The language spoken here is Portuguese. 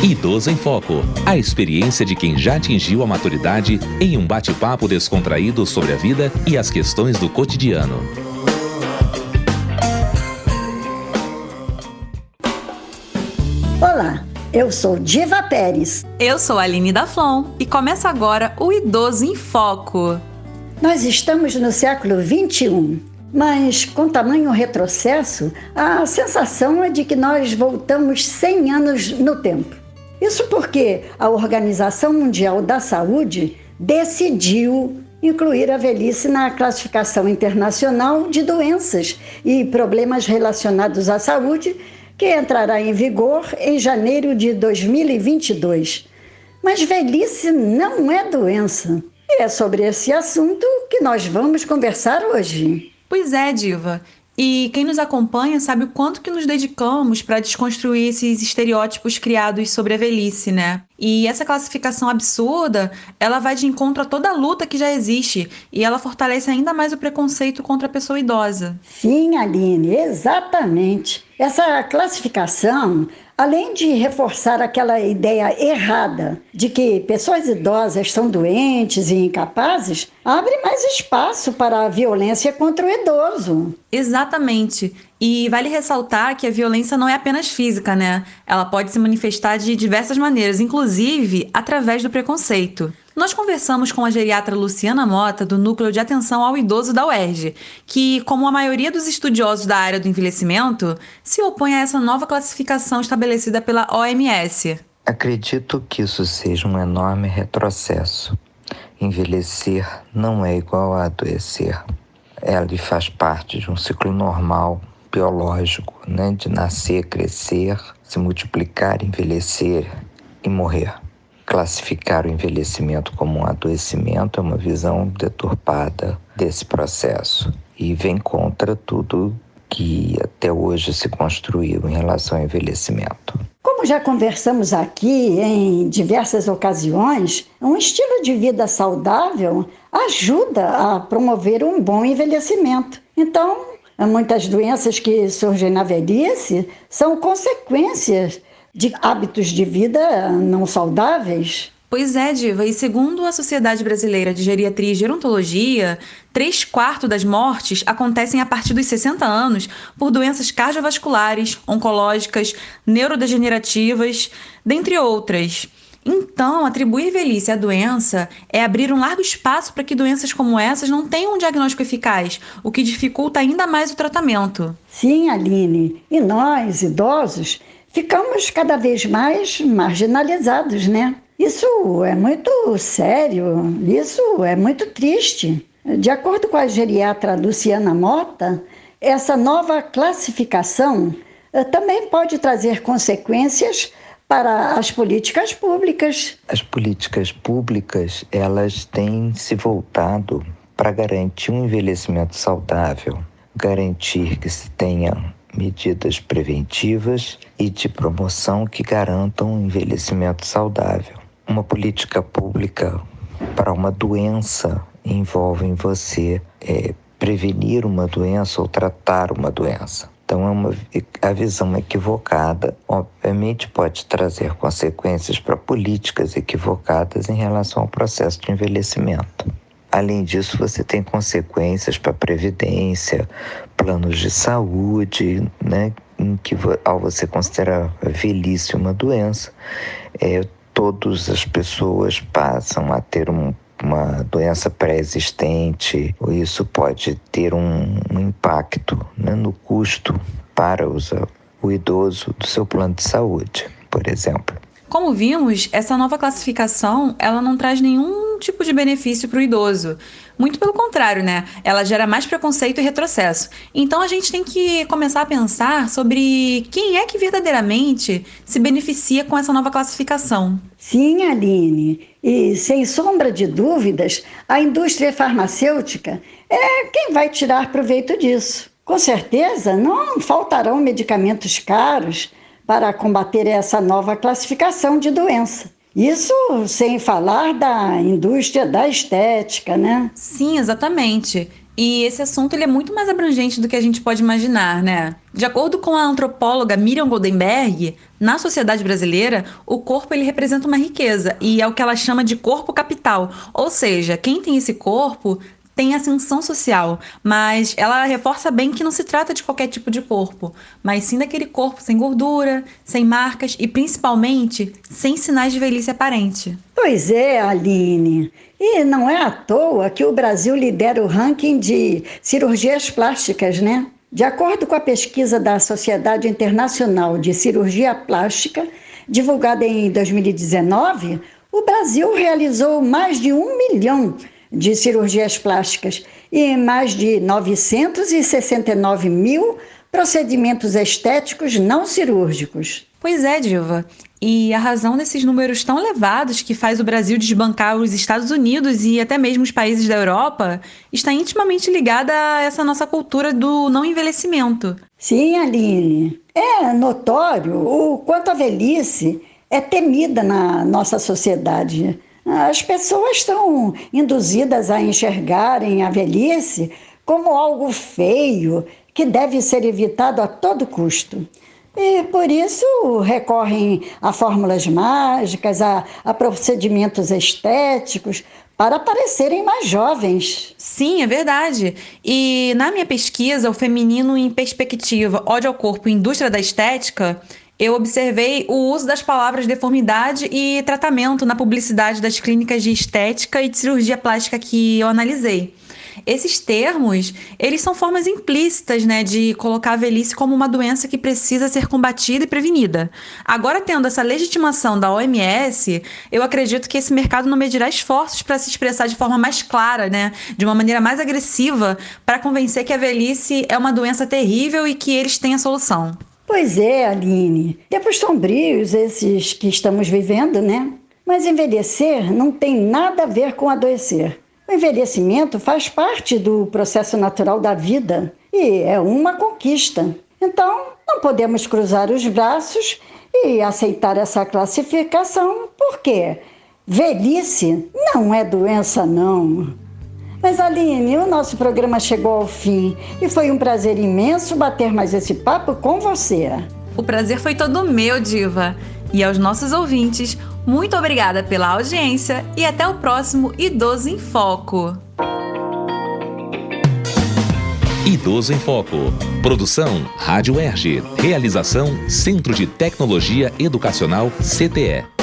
Idoso em Foco. A experiência de quem já atingiu a maturidade em um bate-papo descontraído sobre a vida e as questões do cotidiano. Olá, eu sou Diva Pérez. Eu sou a Aline da Flon e começa agora o Idoso em Foco. Nós estamos no século XXI, mas com tamanho retrocesso, a sensação é de que nós voltamos 100 anos no tempo. Isso porque a Organização Mundial da Saúde decidiu incluir a velhice na classificação internacional de doenças e problemas relacionados à saúde, que entrará em vigor em janeiro de 2022. Mas velhice não é doença. E é sobre esse assunto que nós vamos conversar hoje. Pois é, Diva. E quem nos acompanha sabe o quanto que nos dedicamos para desconstruir esses estereótipos criados sobre a velhice, né? E essa classificação absurda, ela vai de encontro a toda a luta que já existe e ela fortalece ainda mais o preconceito contra a pessoa idosa. Sim, Aline, exatamente. Essa classificação, além de reforçar aquela ideia errada de que pessoas idosas são doentes e incapazes, abre mais espaço para a violência contra o idoso. Exatamente. E vale ressaltar que a violência não é apenas física, né? Ela pode se manifestar de diversas maneiras, inclusive através do preconceito. Nós conversamos com a geriatra Luciana Mota, do Núcleo de Atenção ao Idoso da UERJ, que, como a maioria dos estudiosos da área do envelhecimento, se opõe a essa nova classificação estabelecida pela OMS. Acredito que isso seja um enorme retrocesso. Envelhecer não é igual a adoecer. Ela faz parte de um ciclo normal, biológico, né? De nascer, crescer, se multiplicar, envelhecer e morrer. Classificar o envelhecimento como um adoecimento é uma visão deturpada desse processo e vem contra tudo que até hoje se construiu em relação ao envelhecimento. Como já conversamos aqui em diversas ocasiões, um estilo de vida saudável ajuda a promover um bom envelhecimento. Então, muitas doenças que surgem na velhice são consequências de hábitos de vida não saudáveis. Pois é, Diva, e segundo a Sociedade Brasileira de Geriatria e Gerontologia, 3/4 das mortes acontecem a partir dos 60 anos por doenças cardiovasculares, oncológicas, neurodegenerativas, dentre outras. Então, atribuir velhice à doença é abrir um largo espaço para que doenças como essas não tenham um diagnóstico eficaz, o que dificulta ainda mais o tratamento. Sim, Aline, e nós, idosos, ficamos cada vez mais marginalizados, né? Isso é muito sério, isso é muito triste. De acordo com a geriatra Luciana Mota, essa nova classificação também pode trazer consequências para as políticas públicas. As políticas públicas, elas têm se voltado para garantir um envelhecimento saudável, garantir que se tenha medidas preventivas e de promoção que garantam um envelhecimento saudável. Uma política pública para uma doença envolve você prevenir uma doença ou tratar uma doença. Então, a visão equivocada, obviamente, pode trazer consequências para políticas equivocadas em relação ao processo de envelhecimento. Além disso, você tem consequências para a previdência, planos de saúde, né, em que, ao você considerar a velhice uma doença, todas as pessoas passam a ter uma doença pré-existente, ou isso pode ter um impacto, né, no custo para o idoso do seu plano de saúde, por exemplo. Como vimos, essa nova classificação ela não traz nenhum tipo de benefício para o idoso. Muito pelo contrário, né? Ela gera mais preconceito e retrocesso. Então a gente tem que começar a pensar sobre quem é que verdadeiramente se beneficia com essa nova classificação. Sim, Aline. E sem sombra de dúvidas, a indústria farmacêutica é quem vai tirar proveito disso. Com certeza, não faltarão medicamentos caros para combater essa nova classificação de doença. Isso sem falar da indústria da estética, né? Sim, exatamente. E esse assunto ele é muito mais abrangente do que a gente pode imaginar, né? De acordo com a antropóloga Miriam Goldenberg, na sociedade brasileira, o corpo ele representa uma riqueza e é o que ela chama de corpo capital. Ou seja, quem tem esse corpo tem ascensão social, mas ela reforça bem que não se trata de qualquer tipo de corpo, mas sim daquele corpo sem gordura, sem marcas e principalmente sem sinais de velhice aparente. Pois é, Aline. E não é à toa que o Brasil lidera o ranking de cirurgias plásticas, né? De acordo com a pesquisa da Sociedade Internacional de Cirurgia Plástica, divulgada em 2019, o Brasil realizou mais de 1 milhão de cirurgias plásticas e mais de 969 mil procedimentos estéticos não cirúrgicos. Pois é, Diva. E a razão desses números tão elevados que faz o Brasil desbancar os Estados Unidos e até mesmo os países da Europa está intimamente ligada a essa nossa cultura do não envelhecimento. Sim, Aline. É notório o quanto a velhice é temida na nossa sociedade. As pessoas estão induzidas a enxergarem a velhice como algo feio que deve ser evitado a todo custo. E por isso recorrem a fórmulas mágicas, a procedimentos estéticos para parecerem mais jovens. Sim, é verdade. E na minha pesquisa, o Feminino em Perspectiva, Ódio ao Corpo e Indústria da Estética, eu observei o uso das palavras deformidade e tratamento na publicidade das clínicas de estética e de cirurgia plástica que eu analisei. Esses termos, eles são formas implícitas, né, de colocar a velhice como uma doença que precisa ser combatida e prevenida. Agora, tendo essa legitimação da OMS, eu acredito que esse mercado não medirá esforços para se expressar de forma mais clara, né, de uma maneira mais agressiva, para convencer que a velhice é uma doença terrível e que eles têm a solução. Pois é, Aline. Tempos sombrios esses que estamos vivendo, né? Mas envelhecer não tem nada a ver com adoecer. O envelhecimento faz parte do processo natural da vida e é uma conquista. Então, não podemos cruzar os braços e aceitar essa classificação, porque velhice não é doença, não. Mas, Aline, o nosso programa chegou ao fim e foi um prazer imenso bater mais esse papo com você. O prazer foi todo meu, Diva. E aos nossos ouvintes, muito obrigada pela audiência e até o próximo Idoso em Foco. Idoso em Foco. Produção Rádio UERJ. Realização Centro de Tecnologia Educacional CTE.